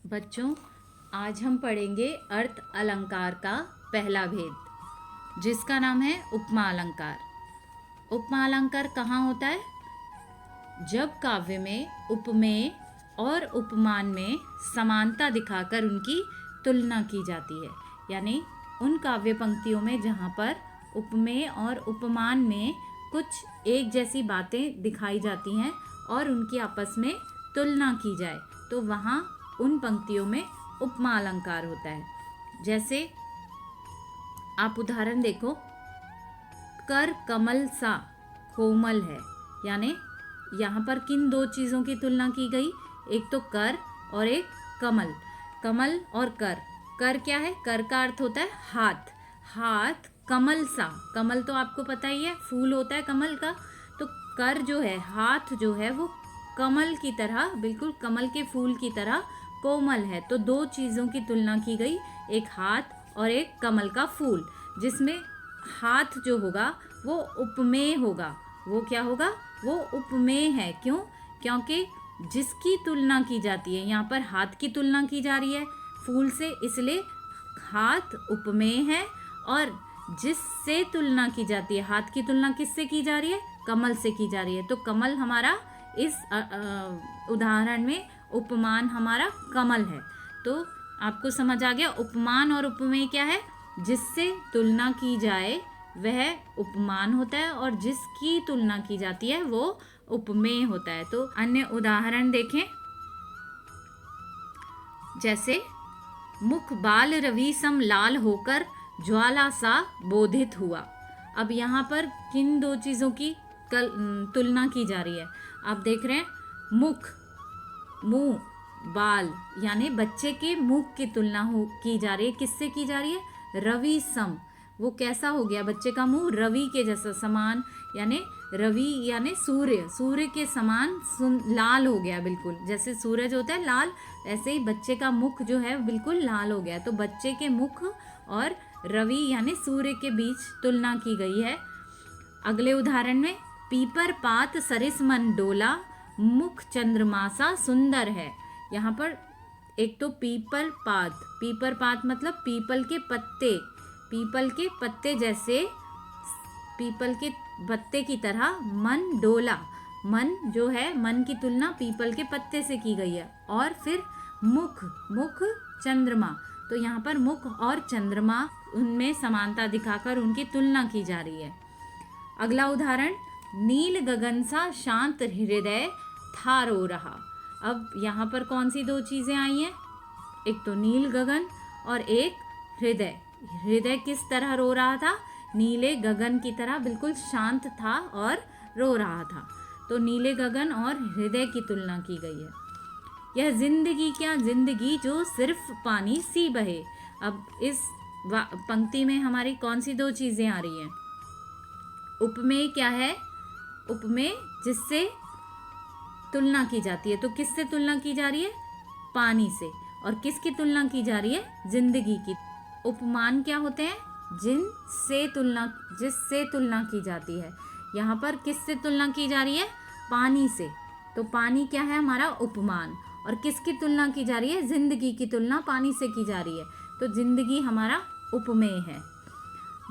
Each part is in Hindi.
बच्चों, आज हम पढ़ेंगे अर्थ अलंकार का पहला भेद, जिसका नाम है उपमा अलंकार। उपमा अलंकार कहाँ होता है? जब काव्य में उपमेय और उपमान में समानता दिखाकर उनकी तुलना की जाती है, यानी उन काव्य पंक्तियों में जहाँ पर उपमेय और उपमान में कुछ एक जैसी बातें दिखाई जाती हैं और उनकी आपस में तुलना की जाए, तो वहाँ उन पंक्तियों में उपमा अलंकार होता है। जैसे आप उदाहरण देखो, कर कमल सा कोमल है, यानी यहाँ पर किन दो चीज़ों की तुलना की गई? एक तो कर और एक कमल। कमल और कर। कर क्या है? कर का अर्थ होता है हाथ। हाथ कमल सा, कमल तो आपको पता ही है, फूल होता है कमल का। तो कर जो है, हाथ जो है वो कमल की तरह, बिल्कुल कमल के फूल की तरह कोमल है। तो दो चीज़ों की तुलना की गई, एक हाथ और एक कमल का फूल, जिसमें हाथ जो होगा वो उपमेय होगा। वो क्या होगा? वो उपमेय है। क्यों? क्योंकि जिसकी तुलना की जाती है, यहाँ पर हाथ की तुलना की जा रही है फूल से, इसलिए हाथ उपमेय है। और जिससे तुलना की जाती है, हाथ की तुलना किससे की जा रही है? कमल से की जा रही है। तो कमल हमारा इस उदाहरण में उपमान हमारा कमल है। तो आपको समझ आ गया उपमान और उपमेय क्या है? जिससे तुलना की जाए वह उपमान होता है और जिसकी तुलना की जाती है वो उपमेय होता है। तो अन्य उदाहरण देखें, जैसे मुख बाल रवि सम लाल होकर ज्वाला सा बोधित हुआ। अब यहाँ पर किन दो चीज़ों की तुलना की जा रही है? आप देख रहे हैं, मुख, मुंह, बाल, यानी बच्चे के मुख की तुलना की जा रही है। किससे की जा रही है? रवि सम। वो कैसा हो गया बच्चे का मुंह? रवि के जैसा, समान, यानी रवि यानी सूर्य, सूर्य के समान लाल हो गया। बिल्कुल जैसे सूरज होता है लाल, ऐसे ही बच्चे का मुख जो है बिल्कुल लाल हो गया। तो बच्चे के मुख और रवि यानी सूर्य के बीच तुलना की गई है। अगले उदाहरण में, पीपर पात सरिस मन डोला, मुख चंद्रमा सा सुंदर है। यहाँ पर एक तो पीपर पात मतलब पीपल के पत्ते, पीपल के पत्ते जैसे, पीपल के पत्ते की तरह मन डोला। मन जो है, मन की तुलना पीपल के पत्ते से की गई है। और फिर मुख, मुख चंद्रमा। तो यहाँ पर मुख और चंद्रमा, उनमें समानता दिखाकर उनकी तुलना की जा रही है। अगला उदाहरण, नील गगन सा शांत हृदय था रो रहा। अब यहाँ पर कौन सी दो चीज़ें आई हैं? एक तो नील गगन और एक हृदय। हृदय किस तरह रो रहा था? नीले गगन की तरह बिल्कुल शांत था और रो रहा था। तो नीले गगन और हृदय की तुलना की गई है। यह जिंदगी क्या जिंदगी जो सिर्फ पानी सी बहे। अब इस पंक्ति में हमारी कौन सी दो चीज़ें आ रही हैं? उपमेय क्या है? उपमेय जिससे तुलना की जाती है। तो किससे तुलना की जा रही है? पानी से। और किसकी तुलना की जा रही है? जिंदगी की। उपमान क्या होते हैं? जिससे तुलना की जाती है। यहाँ पर किससे तुलना की जा रही है? पानी से। तो पानी क्या है? हमारा उपमान। और किसकी तुलना की जा रही है? जिंदगी की तुलना पानी से की जा रही है। तो जिंदगी हमारा उपमेय है।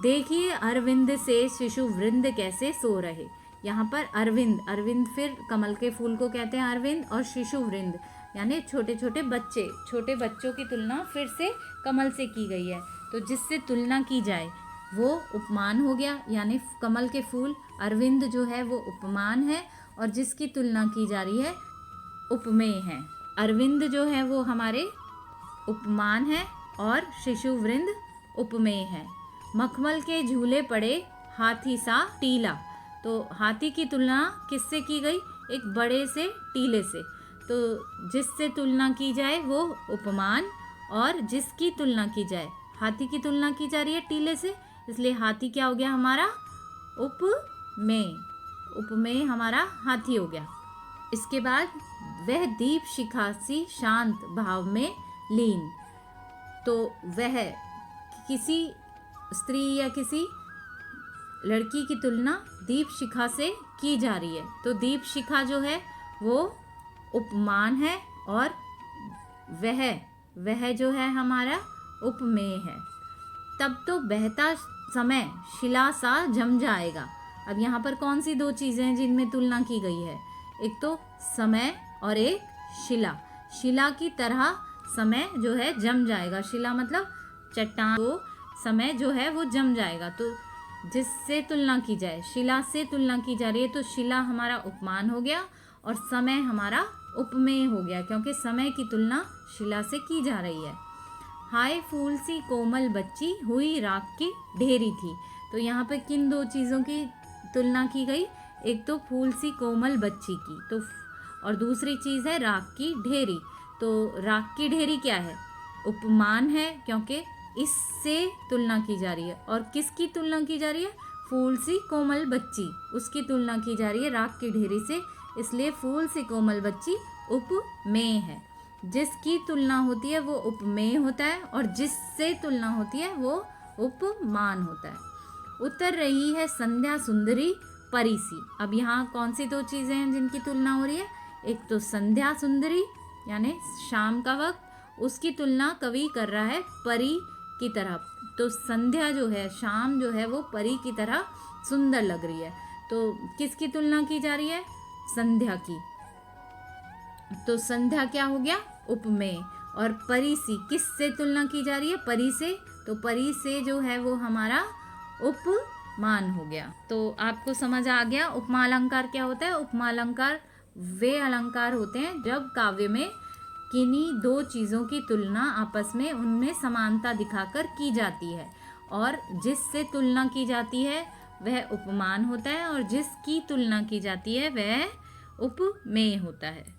देखिए अरविंद से शिशु वृंद कैसे सो रहे। यहाँ पर अरविंद, अरविंद फिर कमल के फूल को कहते हैं अरविंद, और शिशु वृंद यानी छोटे छोटे बच्चे, छोटे बच्चों की तुलना फिर से कमल से की गई है। तो जिससे तुलना की जाए वो उपमान हो गया, यानी कमल के फूल अरविंद जो है वो उपमान है और जिसकी तुलना की जा रही है उपमेय है। अरविंद जो है वो हमारे उपमान है और शिशु वृंद उपमेय है। मखमल के झूले पड़े हाथी सा टीला। तो हाथी की तुलना किससे की गई? एक बड़े से टीले से। तो जिससे तुलना की जाए वो उपमान, और जिसकी तुलना की जाए, हाथी की तुलना की जा रही है टीले से, इसलिए हाथी क्या हो गया हमारा? उपमेय। उपमेय हमारा हाथी हो गया। इसके बाद, वह दीप शिखा सी शांत भाव में लीन। तो वह किसी स्त्री या किसी लड़की की तुलना दीप शिखा से की जा रही है। तो दीप शिखा जो है वो उपमान है और वह जो है हमारा उपमेय है। तब तो बहता समय शिला सा जम जाएगा। अब यहाँ पर कौन सी दो चीजें हैं जिनमें तुलना की गई है? एक तो समय और एक शिला। शिला की तरह समय जो है जम जाएगा। शिला मतलब चट्टान, तो समय जो है वो जम जाएगा। तो जिससे तुलना की जाए, शिला से तुलना की जा रही है, तो शिला हमारा उपमान हो गया और समय हमारा उपमेय हो गया, क्योंकि समय की तुलना शिला से की जा रही है। हाय फूल सी कोमल बच्ची हुई राख की ढेरी थी। तो यहाँ पे किन दो चीज़ों की तुलना की गई? एक तो फूल सी कोमल बच्ची की, तो और दूसरी चीज़ है राख की ढेरी। तो राख की ढेरी क्या है? उपमान है, क्योंकि इससे तुलना की जा रही है। और किसकी तुलना की जा रही है? फूल सी कोमल बच्ची, उसकी तुलना की जा रही है राख की ढेरी से। इसलिए फूल सी कोमल बच्ची उपमेय है। जिसकी तुलना होती है वो उपमेय होता है और जिससे तुलना होती है वो उपमान होता है। उतर रही है संध्या सुंदरी परी सी। अब यहाँ कौन सी दो चीज़ें हैं जिनकी तुलना हो रही है? एक तो संध्या सुंदरी यानी शाम का वक्त, उसकी तुलना कवि कर रहा है परी की तरह। तो संध्या जो है, शाम जो है, वो परी की तरह सुंदर लग रही है। तो किसकी तुलना की जा रही है? संध्या की। तो संध्या क्या हो गया? उपमेय। और परी सी किससे तुलना की जा रही है? परी से। तो परी से जो है वो हमारा उपमान हो गया। तो आपको समझ आ गया उपमा अलंकार क्या होता है? उपमा अलंकार वे अलंकार होते हैं जब काव्य में किन्हीं दो चीज़ों की तुलना आपस में उनमें समानता दिखाकर की जाती है, और जिससे तुलना की जाती है वह उपमान होता है और जिसकी तुलना की जाती है वह उपमेय होता है।